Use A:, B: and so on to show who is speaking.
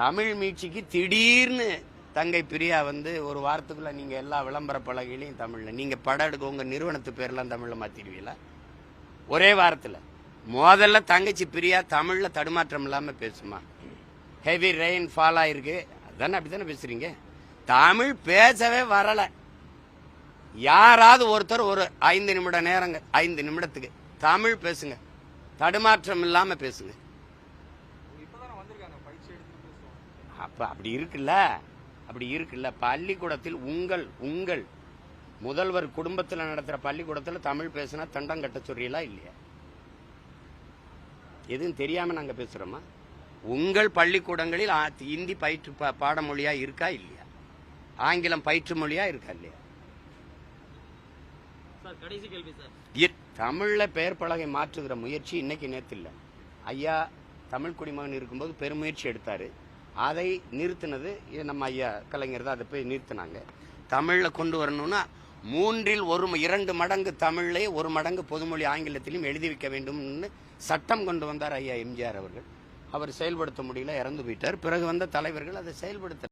A: தமிழ் மீட்சிக்கு திடீர்னு தங்கை பிரியா வந்து ஒரு வாரத்துக்குள்ள நீங்க எல்லா விளம்பர பலகையிலையும் தமிழ்ல நீங்க படம் எடுக்க உங்க நிறுவனத்து பேர்லாம் தமிழ்ல மாத்திடுவீங்களா? ஒரே வாரத்துல முதல்ல தங்கச்சி பிரியா தமிழ்ல தடுமாற்றம் இல்லாம பேசுமா? ஹெவி ரெயின் ஃபால் ஆயிருக்கு, அதானே அப்படித்தானே பேசுறீங்க? தமிழ் பேசவே வரல. யாராவது ஒருத்தர் ஒரு 5 நிமிட நேரங்க, 5 நிமிடத்துக்கு தமிழ் பேசுங்க, தடுமாற்றம் இல்லாம பேசுங்க. அப்ப அப்படி இருக்குல்ல, பள்ளிக்கூடத்தில் உங்கள் முதல்வர் குடும்பத்தில் நடத்துற பள்ளிக்கூடத்தில் தமிழ் பேசினா தண்டம் கட்ட சொல்றீங்களா இல்லையா? எதுவும் தெரியாம நாங்க பேசுறோமா? உங்கள் பள்ளிக்கூடங்களில் இந்தி பயிற்று பாடமொழியா இருக்கா இல்லையா? ஆங்கிலம் பயிற்று மொழியா இருக்கா இல்லையா? தமிழ்ல பெயர் பலகை மாற்றுகிற முயற்சி இன்னைக்கு நேத்து இல்ல. ஐயா தமிழ் குடிமகன் இருக்கும்போது பெருமுயற்சி எடுத்தாரு. அதை நிறுத்தினது நம்ம ஐயா கலைஞர் தான். அதை போய் நிறுத்தினாங்க. தமிழ்ல கொண்டு வரணும்னா 3 2 மடங்கு தமிழ்லே 1 மடங்கு பொதுமொழி ஆங்கிலத்திலும் எழுதி வைக்க வேண்டும்னு சட்டம் கொண்டு வந்தார் ஐயா எம்ஜிஆர் அவர்கள். அவர் செயல்படுத்த முடியல, இறந்து போயிட்டார். பிறகு வந்த தலைவர்கள் அதை செயல்படுத்த